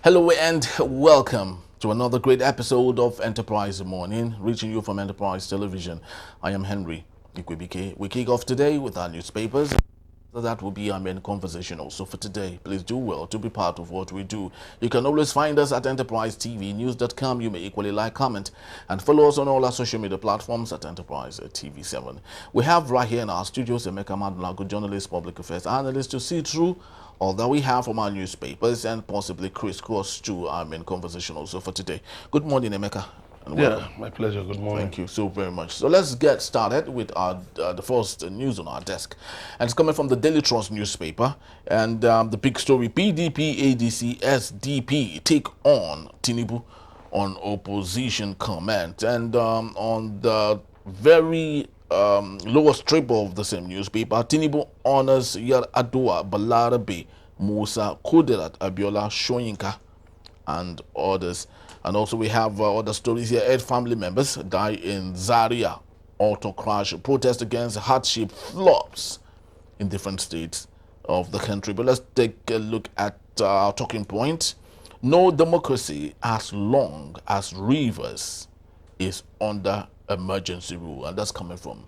Hello and welcome to another great episode of Enterprise Morning, reaching you from Enterprise Television. I am Henry Ikwebike. We kick off today with our newspapers. So that will be our main conversation also for today. Please do well to be part of what we do. You can always find us at Enterprise TV News.com. You may equally like, comment, and follow us on all our social media platforms at Enterprise TV7. We have right here in our studios Emeka Madulago, journalist, public affairs analyst, to see through all that we have from our newspapers and possibly crisscross to our main conversation also for today. Good morning, Emeka. Yeah, my pleasure. Good morning. Thank you so very much. So let's get started with our the first news on our desk. And it's coming from the Daily Trust newspaper. And the big story, PDP, ADC, SDP take on Tinubu on opposition comment. And on the very lower strip of the same newspaper, Tinubu honors Yar Adua, Balarabe, Musa, Kudirat, Abiola, Shoyinka, and others. And also we have other stories here. 8 family members die in Zaria auto crash. Protest against hardship flops in different states of the country. But let's take a look at our talking point. No democracy as long as Rivers is under emergency rule. And that's coming from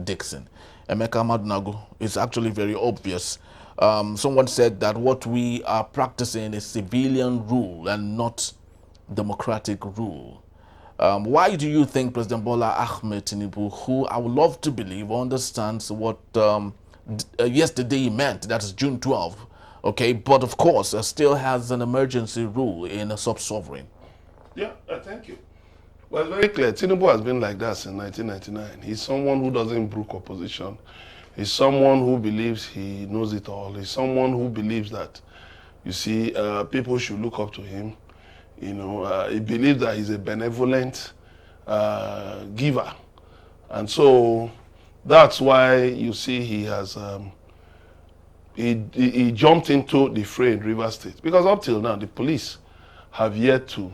Dickson. Emeka Madunago, it's actually very obvious. Someone said that what we are practicing is civilian rule and not democratic rule. Why do you think President Bola Ahmed Tinubu, who I would love to believe understands what yesterday meant, that is June 12th, okay, but of course still has an emergency rule in a sub-sovereign? Yeah, thank you. Well, it's very clear. Tinubu has been like that since 1999. He's someone who doesn't brook opposition. He's someone who believes he knows it all. He's someone who believes that, you see, people should look up to him. You know, he believes that he's a benevolent giver. And so that's why you see he has, he jumped into the fray in Rivers State. Because up till now, the police have yet to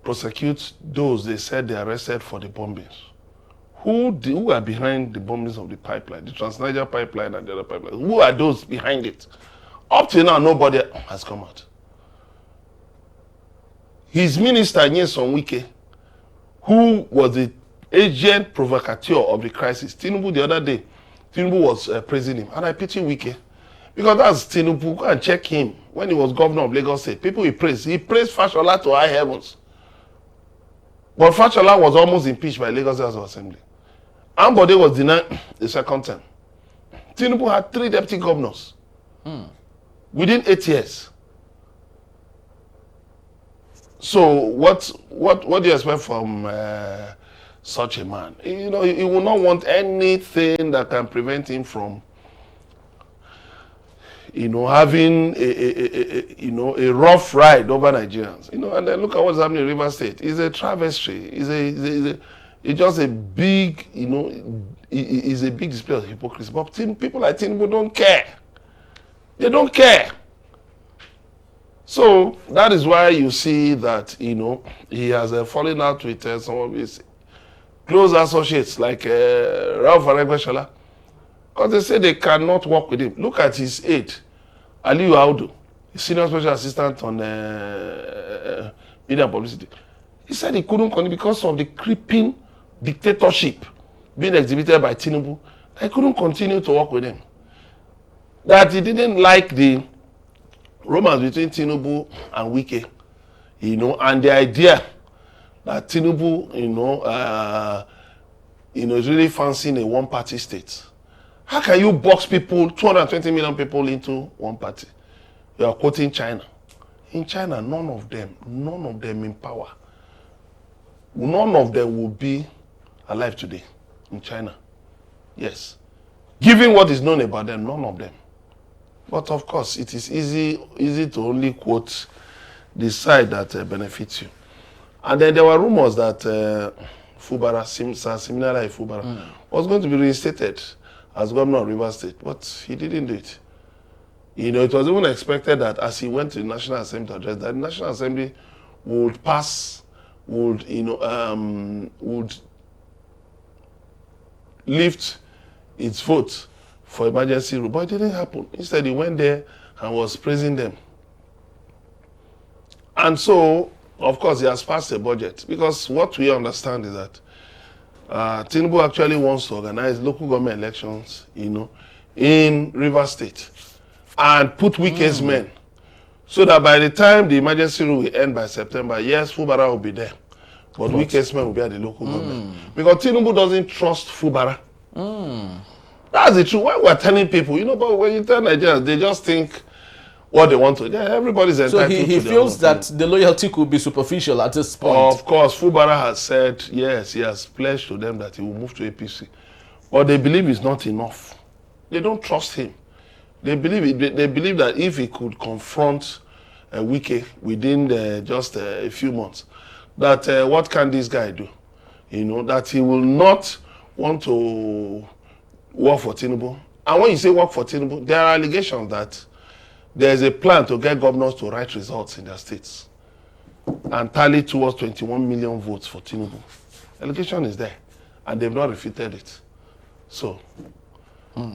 prosecute those they said they arrested for the bombings. Who are behind the bombings of the pipeline, the Trans-Niger pipeline and the other pipeline? Who are those behind it? Up till now, nobody has come out. His minister, Nyesom Wike, who was the agent provocateur of the crisis, Tinubu the other day, Tinubu was praising him. And I pity Wike. Because that's Tinubu. Go and check him. When he was governor of Lagos State, people he praised. He praised Fashola to high heavens. But Fashola was almost impeached by Lagos House of Assembly. Ambode was denied the second term. Tinubu had 3 deputy governors within 8 years. So what do you expect from such a man? You know, he will not want anything that can prevent him from, you know, having a rough ride over Nigerians. You know, and then look at what's happening in Rivers State. It's a travesty. It's just a big, you know, it's a big display of hypocrisy. But people like Tinubu don't care. They don't care. So that is why you see that, you know, he has fallen out with some of his close associates like Ralph Aregbesola, because they say they cannot work with him. Look at his aide, Aliyu Audu, senior special assistant on media and publicity. He said he couldn't continue because of the creeping dictatorship being exhibited by Tinubu. He couldn't continue to work with him. That he didn't like the romance between Tinubu and Wike, you know, and the idea that Tinubu, is really fancying a one-party state. How can you box people, 220 million people into one party? You are quoting China. In China, none of them in power, none of them will be alive today in China. Yes. Given what is known about them, none of them. But of course, it is easy to only quote the side that benefits you. And then there were rumors that Fubara, Siminala Fubara, was going to be reinstated as governor of Rivers State, but he didn't do it. You know, it was even expected that as he went to the National Assembly to address that, the National Assembly would lift its vote for emergency rule, but it didn't happen. Instead, he went there and was praising them. And so, of course, he has passed a budget because what we understand is that Tinubu actually wants to organize local government elections, in Rivers State and put weakest men so that by the time the emergency rule will end by September, yes, Fubara will be there, but weakest men will be at the local government. Because Tinubu doesn't trust Fubara. That's the truth. Why we're telling people, but when you tell Nigerians, they just think what they want to. Yeah, everybody's entitled to So he feels that the loyalty could be superficial at this point. Of course, Fubara has said, yes, he has pledged to them that he will move to APC. But they believe it's not enough. They don't trust him. They believe that if he could confront Wike within just a few months, that what can this guy do? That he will not want to work for Tinubu. And when you say work for Tinubu, there are allegations that there is a plan to get governors to write results in their states and tally towards 21 million votes for Tinubu. Allegation is there, and they've not refuted it. So,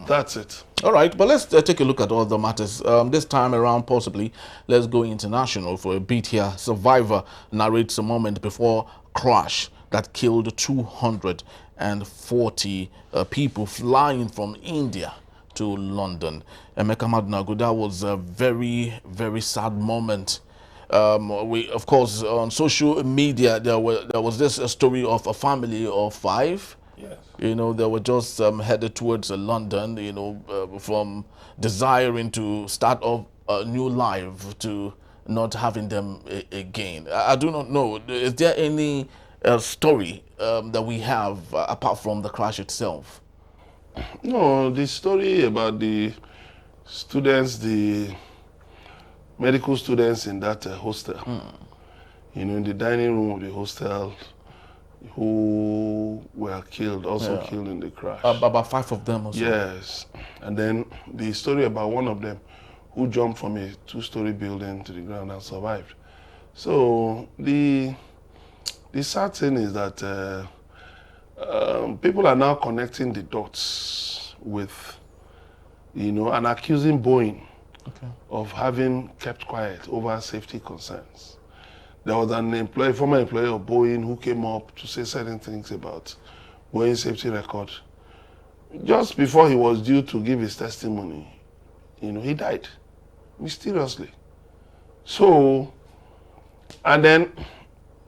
that's it. All right, but let's take a look at all the matters. This time around, possibly, let's go international for a bit here. Survivor narrates a moment before crash that killed 240 people flying from India to London. Emeka Madunagu, that was a very, very sad moment. Of course, on social media, there was this story of a family of 5. Yes. They were just headed towards London, from desiring to start off a new life to not having them again. I do not know. Is there any story that we have apart from the crash itself? No, the story about the students, the medical students in that hostel, in the dining room of the hostel, who were killed, also killed in the crash. About 5 of them also. Yes. And then the story about one of them who jumped from a 2-story building to the ground and survived. So the sad thing is that people are now connecting the dots with, and accusing Boeing of having kept quiet over safety concerns. There was an former employee of Boeing who came up to say certain things about Boeing's safety record. Just before he was due to give his testimony, he died mysteriously. So, and then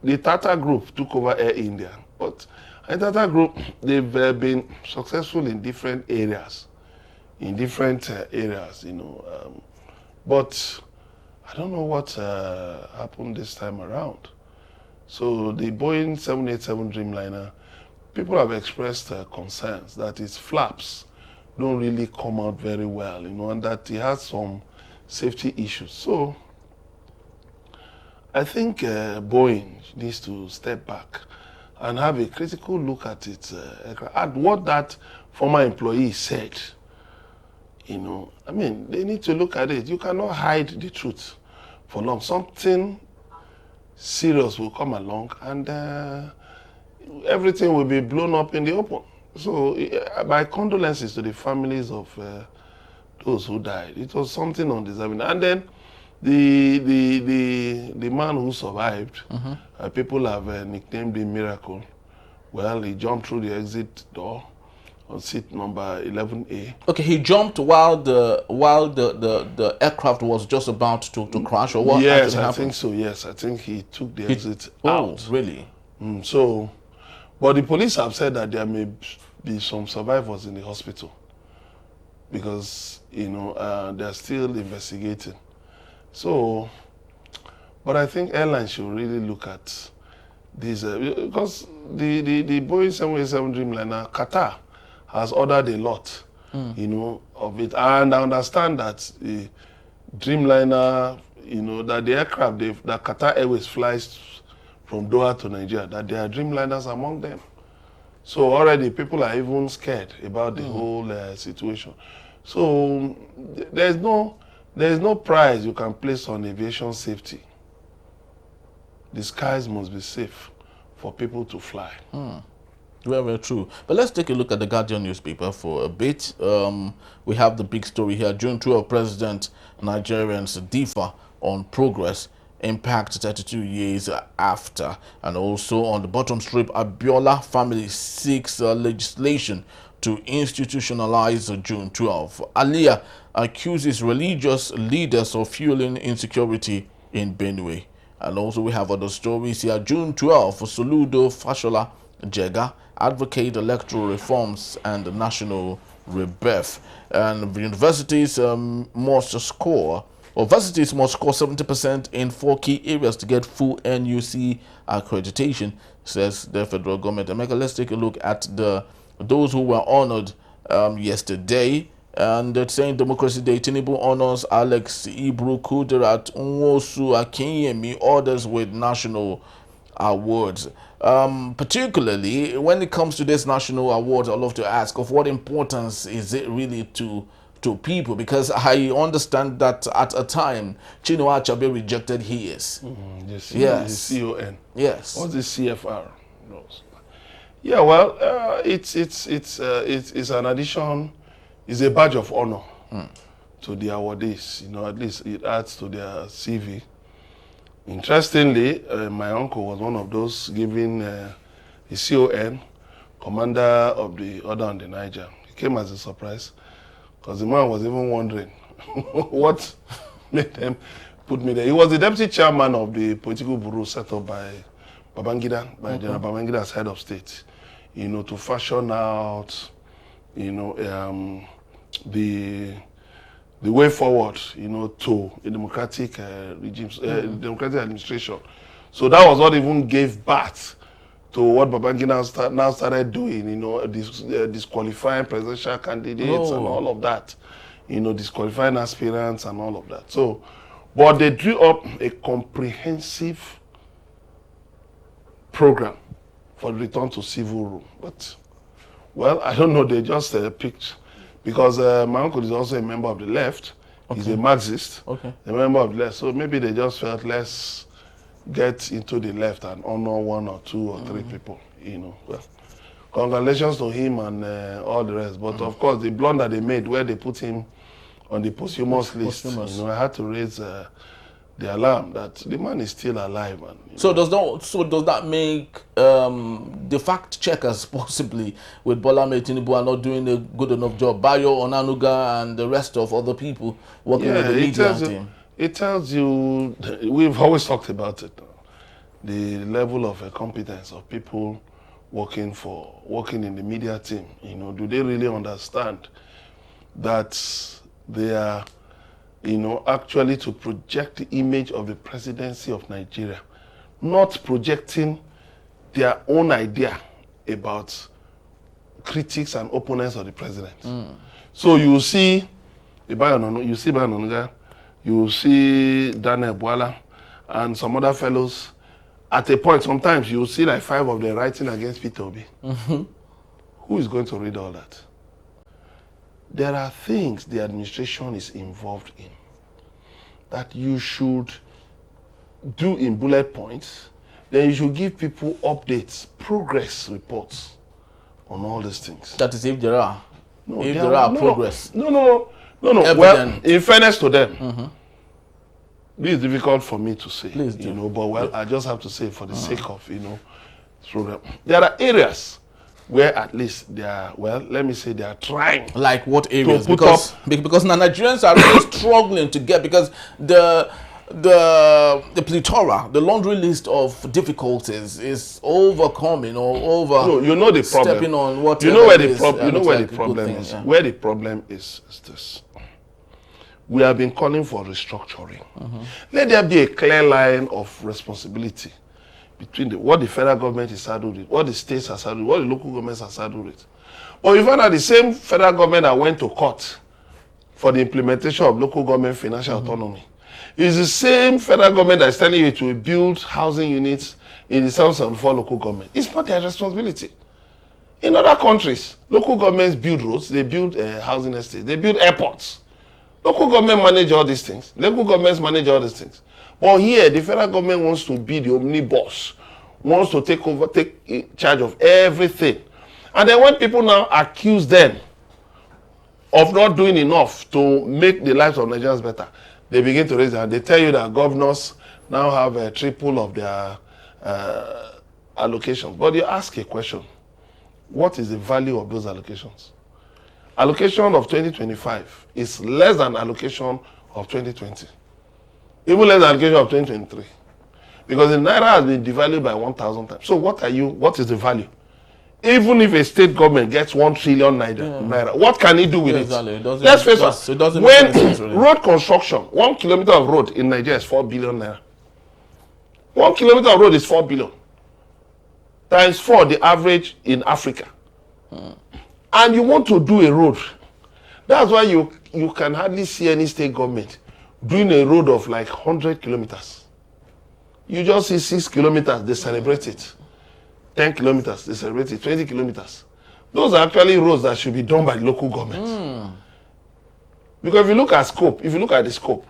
the Tata Group took over Air India. But the Tata Group, they've been successful in different areas, but I don't know what happened this time around. So the Boeing 787 Dreamliner, people have expressed concerns that its flaps don't really come out very well, and that it has some safety issues. So I think Boeing needs to step back and have a critical look at its at what that former employee said. They need to look at it. You cannot hide the truth for long. Something serious will come along and everything will be blown up in the open. So my condolences to the families of those who died. It was something undeserving. And then the man who survived, people have nicknamed him Miracle. Well, he jumped through the exit door on seat number 11A. Okay, he jumped while the aircraft was just about to crash, or what? Yes, I think so. Yes, I think he took the exit out. Oh, really? So, but the police have said that there may be some survivors in the hospital because they're still investigating. So, but I think airlines should really look at this because the Boeing 787 Dreamliner, Qatar has ordered a lot, of it. And I understand that the Dreamliner, that the aircraft that Qatar Airways flies from Doha to Nigeria, that there are Dreamliners among them. So already people are even scared about the whole situation. So there's no price you can place on aviation safety. The skies must be safe for people to fly. Very, very true. But let's take a look at the Guardian newspaper for a bit. We have the big story here. June 12, President Nigerians differ on progress impact 32 years after. And also on the bottom strip, Abiola family seeks legislation to institutionalize June 12. Aliyah accuses religious leaders of fueling insecurity in Benue. And also we have other stories here. June 12, Soludo Fashola Jega advocate electoral reforms and national rebirth. And the universities must score, or varsities must score 70% in 4 key areas to get full NUC accreditation, says the federal government. And let's take a look at those who were honored yesterday. And it's saying Democracy Day, Tinubu honors Alex Ibru, Kudirat, Nwosu, Akinyemi, others with national awards. Particularly when it comes to this national awards, I love to ask, of what importance is it really to people? Because I understand that at a time Chinua Achebe rejected his. Yes. The CON. Yes. What's the CFR? Yeah, well, it's an addition. It's a badge of honor to the awardees. You know, at least it adds to their CV. Interestingly, my uncle was one of those given the CON, commander of the Order on the Niger. He came as a surprise because the man was even wondering what made them put me there. He was the deputy chairman of the political bureau set up by Babangida, by General Babangida as head of state, you know, to fashion out, you know, the way forward, you know, to a democratic regimes, democratic administration. So that was what even gave birth to what Babangida now started doing, you know, disqualifying presidential candidates and all of that, you know, disqualifying aspirants and all of that. So, but they drew up a comprehensive program for return to civil rule. But, well, I don't know, they just picked. Because my uncle is also a member of the left. Okay. He's a Marxist, a member of the left. So maybe they just felt, let's get into the left and honor 1 or 2 or 3 people, you know. Well, congratulations to him and all the rest. But of course, the blunder they made where they put him on the posthumous list, you know, I had to raise the alarm that the man is still alive. And, so does that make the fact checkers possibly with Bola Ahmed Tinubu are not doing a good enough job? Bayo Onanuga and the rest of other people working with the media team. It tells you, we've always talked about it, the level of competence of people working in the media team. You know, do they really understand that they are, you know, actually to project the image of the presidency of Nigeria, not projecting their own idea about critics and opponents of the president. So you see Bayo Onanuga, you see Daniel Bwala, and some other fellows. At a point, sometimes you see like 5 of them writing against Peter Obi. Who is going to read all that? There are things the administration is involved in that you should do in bullet points. Then you should give people updates, progress reports on all these things. That is if there are. If there are progress. No. Well, in fairness to them, this is difficult for me to say. Please do. You know, but well, I just have to say for the sake of, you know, program. There are areas where at least they are, well, let me say they are trying. Like what areas? Because now Nigerians are really struggling to get, because the plethora, the laundry list of difficulties is overcoming or over. No, you know the problem. Stepping on what you know where the problem. You know where the problem is. Yeah. Where the problem is this. We have been calling for restructuring. Let there be a clear line of responsibility between what the federal government is saddled with, what the states are saddled with, what the local governments are saddled with. But you find out the same federal government that went to court for the implementation of local government financial autonomy is the same federal government that is telling you to build housing units in the 774 local government. It's not their responsibility. In other countries, local governments build roads, they build housing estates, they build airports. Local government manage all these things. Local governments manage all these things. But here, the federal government wants to be the omnibus, wants to take charge of everything. And then when people now accuse them of not doing enough to make the lives of Nigerians better, they begin to raise their hand. They tell you that governors now have a triple of their allocations. But you ask a question, what is the value of those allocations? Allocation of 2025 is less than allocation of 2020. Even less than allocation of 2023. Because the Naira has been devalued by 1,000 times. So what is the value? Even if a state government gets 1 trillion naira, what can it do with it? Let's face it. When road construction, 1 kilometer of road in Nigeria is 4 billion naira. 1 kilometer of road is 4 billion. Times 4, the average in Africa. And you want to do a road. That's why you can hardly see any state government doing a road of like 100 kilometers. You just see 6 kilometers, they celebrate it. 10 kilometers, they celebrate it. 20 kilometers. Those are actually roads that should be done by the local government. Because if you look at the scope,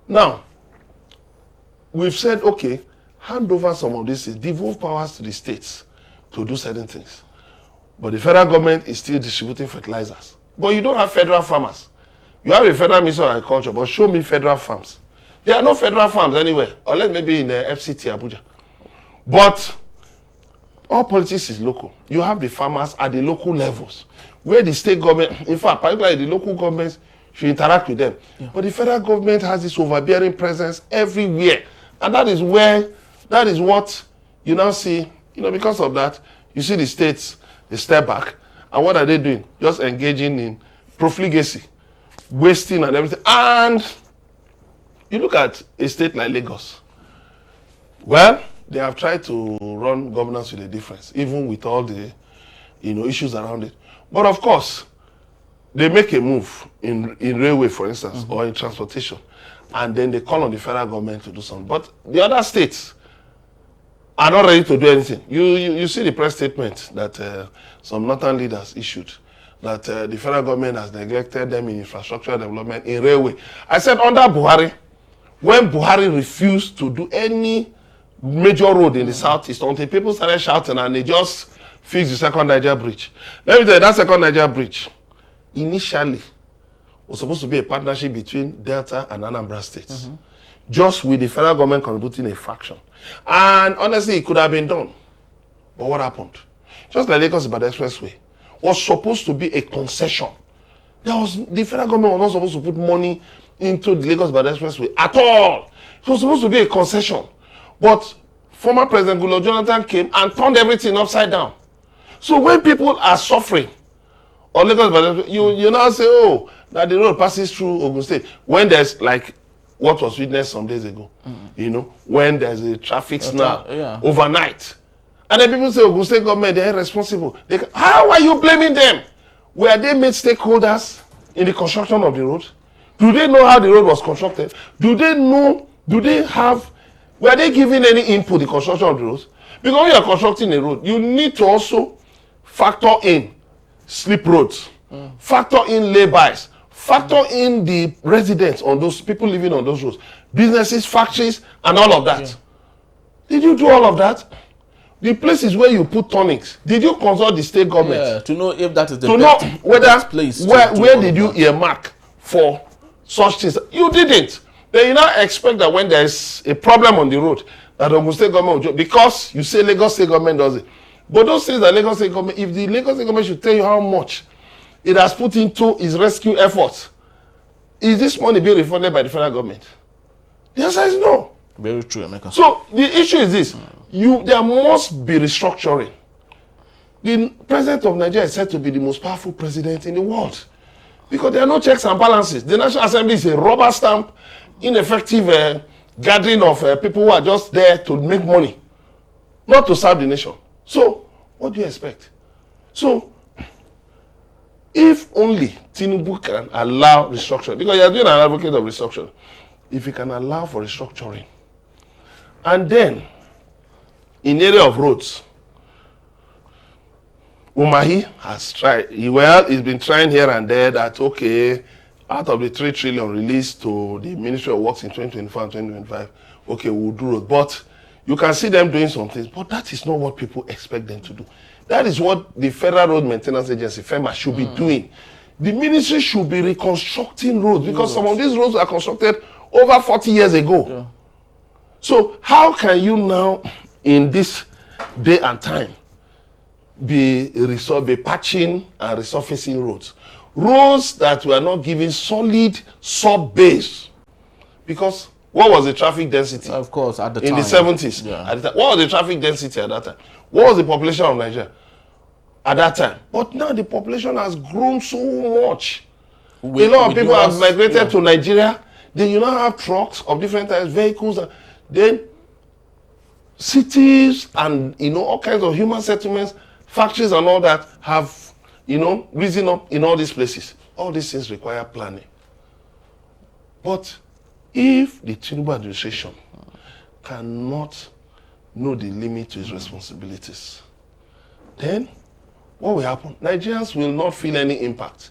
now, we've said, okay, hand over some of these, devolve powers to the states to do certain things. But the federal government is still distributing fertilizers. But you don't have federal farmers. You have a federal Minister of Agriculture, but show me federal farms. There are no federal farms anywhere, unless maybe in the FCT Abuja. But all politics is local. You have the farmers at the local levels, where the state government, in fact, particularly the local governments, should interact with them. Yeah. But the federal government has this overbearing presence everywhere. And that is what you now see, because of that, you see the states, they step back. And what are they doing? Just engaging in profligacy, wasting and everything. And you look at a state like Lagos. Well, they have tried to run governance with a difference, even with all the issues around it. But of course, they make a move in railway, for instance, or in transportation, and then they call on the federal government to do something. But the other states are not ready to do anything. You see the press statement that some northern leaders issued, that the federal government has neglected them in infrastructure development, in railway. I said under Buhari, when Buhari refused to do any major road in the southeast, until people started shouting and they just fixed the second Niger bridge. Let me tell you, that second Niger bridge initially was supposed to be a partnership between Delta and Anambra states, just with the federal government contributing a fraction. And honestly, it could have been done. But what happened? Just like Lagos-Ibadan Expressway was supposed to be a concession. The federal government was not supposed to put money into the Lagos-Ibadan Expressway at all. It was supposed to be a concession. But former President Goodluck Jonathan came and turned everything upside down. So when people are suffering on Lagos, you now say, oh, that the road passes through Ogun State. When there's like what was witnessed some days ago, when there's a traffic snarl overnight. And then people say, Ogun State government, they're irresponsible. How are you blaming them? Were they made stakeholders in the construction of the road? Do they know how the road was constructed? Were they giving any input in the construction of the roads? Because when you are constructing a road, you need to also factor in slip roads, factor in lay-bys, factor in the residents on those people living on those roads, businesses, factories, and all of that. Yeah. Did you do all of that? The places where you put turnings, did you consult the state government? Yeah, to know if that is the best place. Where did you earmark for such things? You didn't. Then you now expect that when there is a problem on the road, that Ogun State government will do, because you say Lagos State government does it. But those things that Lagos State government, if the Lagos State government should tell you how much it has put into its rescue efforts, is this money being refunded by the federal government? The answer is no. Very true, Emeka. So the issue is this: there must be restructuring. The president of Nigeria is said to be the most powerful president in the world, because there are no checks and balances. The National Assembly is a rubber stamp, ineffective gathering of people who are just there to make money, not to serve the nation. So, what do you expect? So, if only Tinubu can allow restructuring, because you are doing an advocate of restructuring, if he can allow for restructuring, and then in area of roads, Umahi has tried. He's been trying here and there that, okay, out of the 3 trillion released to the Ministry of Works in 2024 and 2025, okay, we'll do roads. But you can see them doing some things, but that is not what people expect them to do. That is what the Federal Road Maintenance Agency, FEMA, should be doing. The ministry should be reconstructing roads, because some of these roads were constructed over 40 years ago. So how can you now, in this day and time, be patching and resurfacing roads? Roads that were not giving solid sub-base. Because what was the traffic density? Of course, at the in time. the 70s. Yeah. At the time. What was the traffic density at that time? What was the population of Nigeria at that time? But now the population has grown so much. A lot of people have migrated to Nigeria. Then you now have trucks of different types, vehicles, and then cities and all kinds of human settlements, factories and all that have risen up in all these places. All these things require planning. But if the Tinubu administration cannot know the limit to its responsibilities, then what will happen? Nigerians will not feel any impact.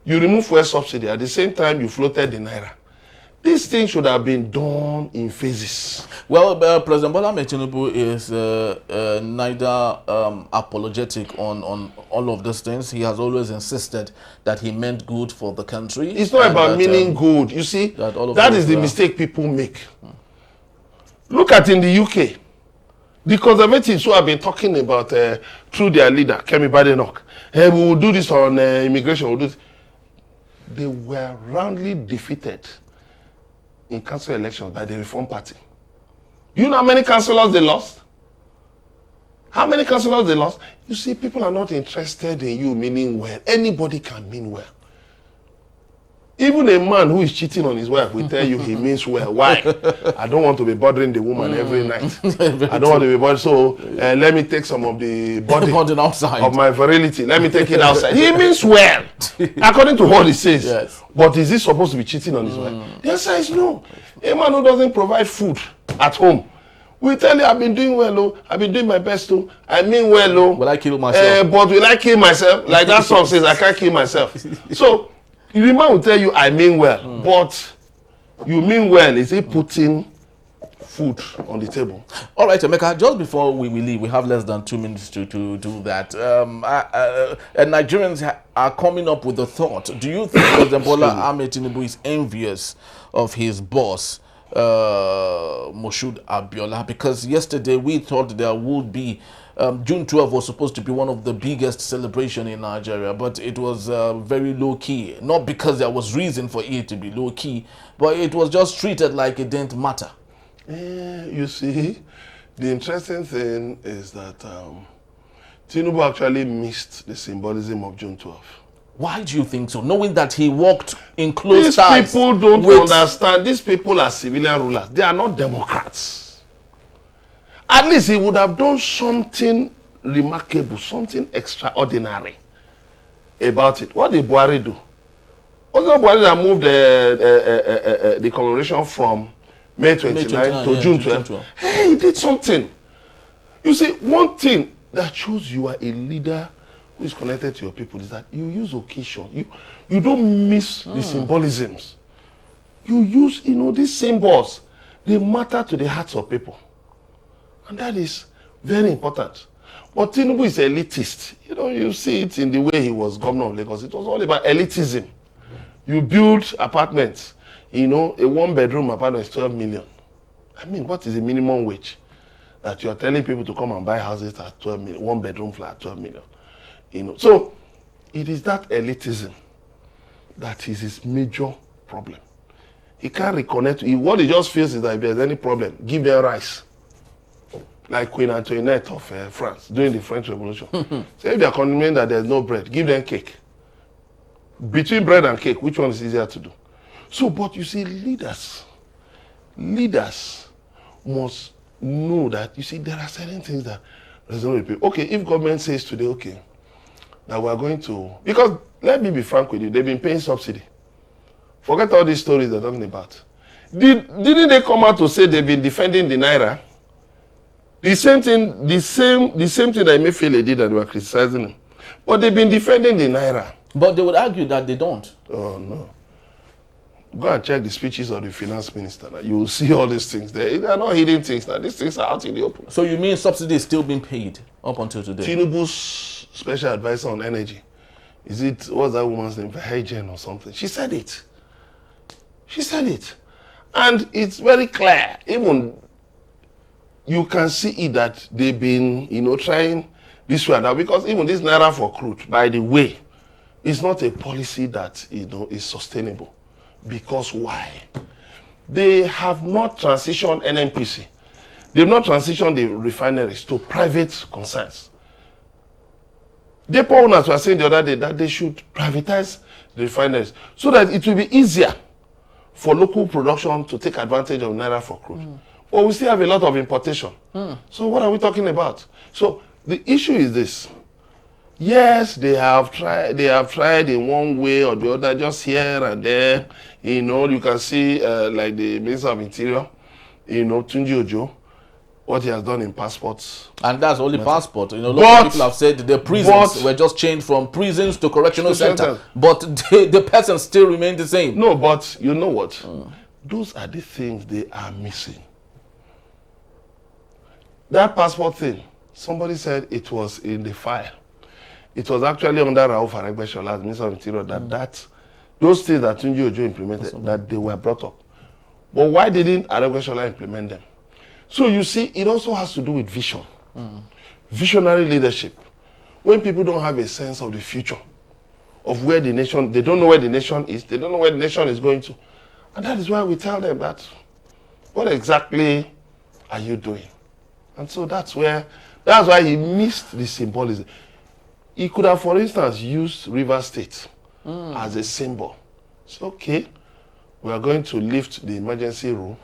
You remove fuel subsidy, at the same time you floated the naira. This thing should have been done in phases. Well, President Bola Ahmed Tinubu is neither apologetic on all of these things. He has always insisted that he meant good for the country. It's not about meaning good. You see, that is the mistake people make. Look at in the UK. The conservatives who have been talking about through their leader, Kemi Badenoch, we will do this on immigration, we'll do this. They were roundly defeated in council elections by the Reform Party. You know how many councillors they lost? How many councillors they lost? You see, people are not interested in you meaning well. Anybody can mean well. Even a man who is cheating on his wife will tell you he means well. Why? I don't want to be bothering the woman every night. I don't want to be bothered. So let me take some of the body outside of my virility. Let me take it outside. He means well, according to what he says. Yes. But is he supposed to be cheating on his wife? The answer is no. A man who doesn't provide food at home will tell you, I've been doing well, oh. I've been doing my best, oh. I mean well, oh. Will I kill myself? But will I kill myself? Like that song says, I can't kill myself. So, the man will tell you, I mean well, but you mean well, is he putting food on the table? All right, Emeka, just before we leave, we have less than 2 minutes to do that. And Nigerians are coming up with the thought, do you think President Bola Ahmed Tinubu is envious of his boss, Moshood Abiola? Because yesterday we thought there would be June 12 was supposed to be one of the biggest celebration in Nigeria, but it was very low-key. Not because there was reason for it to be low-key, but it was just treated like it didn't matter. You see, the interesting thing is that Tinubu actually missed the symbolism of June 12. Why do you think so? Knowing that he walked in close ties. These people don't understand. These people are civilian rulers. They are not democrats. At least he would have done something remarkable, something extraordinary about it. What did Buhari do? Was it Buhari that moved the commemoration from May 29 to June 12? Hey, he did something. You see, one thing that shows you are a leader who is connected to your people is that you use occasion. You don't miss the symbolisms. You use, these symbols. They matter to the hearts of people. And that is very important. But Tinubu is elitist. You see it in the way he was governor of Lagos. It was all about elitism. You build apartments. A one-bedroom apartment is 12 million. I mean, what is the minimum wage that you are telling people to come and buy houses at 12 million, one-bedroom flat at 12 million? So it is that elitism that is his major problem. He can't reconnect. What he just feels is that if there's any problem, give them rice. Like Queen Antoinette of France during the French Revolution. So if they are condemning that there's no bread, give them cake. Between bread and cake, which one is easier to do? So, but you see, leaders must know that, you see, there are certain things that resonate with people. Okay, if government says today, okay, that we are going to, because let me be frank with you, they've been paying subsidy. Forget all these stories they're talking about. Didn't they come out to say they've been defending the Naira? The same thing that Emefiele did, and they were criticizing him. But they've been defending the Naira. But they would argue that they don't. Oh, no. Go and check the speeches of the finance minister. You will see all these things there. They are not hidden things now. These things are out in the open. So you mean subsidy is still being paid up until today? Tinubu's special advisor on energy. What's that woman's name? Hygiene or something. She said it. And it's very clear. Even you can see it that they've been, trying this way and that, because even this naira for crude, by the way, is not a policy that, is sustainable. Because why? They have not transitioned NNPC. They've not transitioned the refineries to private concerns. Depot owners were saying the other day that they should privatize the refineries so that it will be easier for local production to take advantage of naira for crude. But we still have a lot of importation. So what are we talking about? So the issue is this. Yes, they have tried in one way or the other, just here and there. You can see like the Minister of Interior, Tunji Ojo, what he has done in passports. And that's only passport. Lots of people have said the prisons were just changed from prisons to correctional center. But the persons still remain the same. No, but you know what? Those are the things they are missing. That passport thing, somebody said it was in the file. It was actually under Rauf Aregbesola as Minister of Interior that those things that Tunji Ojo implemented, that they were brought up. But why didn't Aregbesola implement them? So you see, it also has to do with vision. Visionary leadership. When people don't have a sense of the future, of where the nation, they don't know where the nation is, they don't know where the nation is going to. And that is why we tell them that, what exactly are you doing? And so that's why he missed the symbolism. He could have, for instance, used River State as a symbol. It's okay, we are going to lift the emergency rule,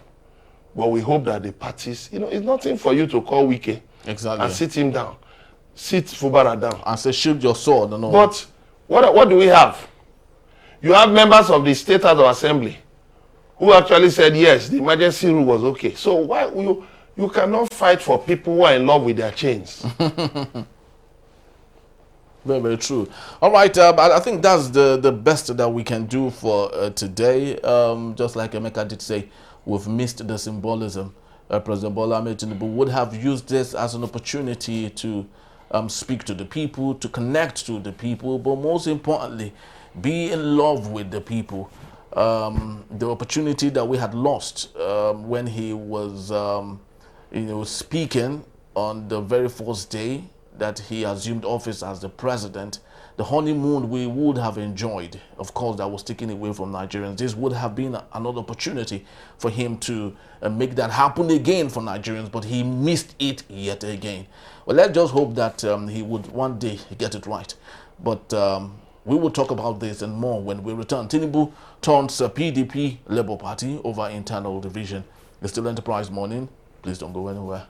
but we hope that the parties, it's nothing for you to call Wike and sit him down, sit Fubara down. And say, shield your sword. And all. But what do we have? You have members of the State House of Assembly who actually said, yes, the emergency rule was okay. So why you cannot fight for people who are in love with their chains? Very, very true. All right, I think that's the best that we can do for today. Just like Emeka did say, we've missed the symbolism. President Bola Ahmed Tinubu would have used this as an opportunity to speak to the people, to connect to the people, but most importantly, be in love with the people. The opportunity that we had lost when he was, speaking on the very first day that he assumed office as the president, the honeymoon we would have enjoyed, of course, that was taken away from Nigerians. This would have been another opportunity for him to make that happen again for Nigerians, but he missed it yet again. Well, let's just hope that he would one day get it right. But we will talk about this and more when we return. Tinubu turns PDP Labour Party over internal division. It's still Enterprise Morning. Please don't go anywhere.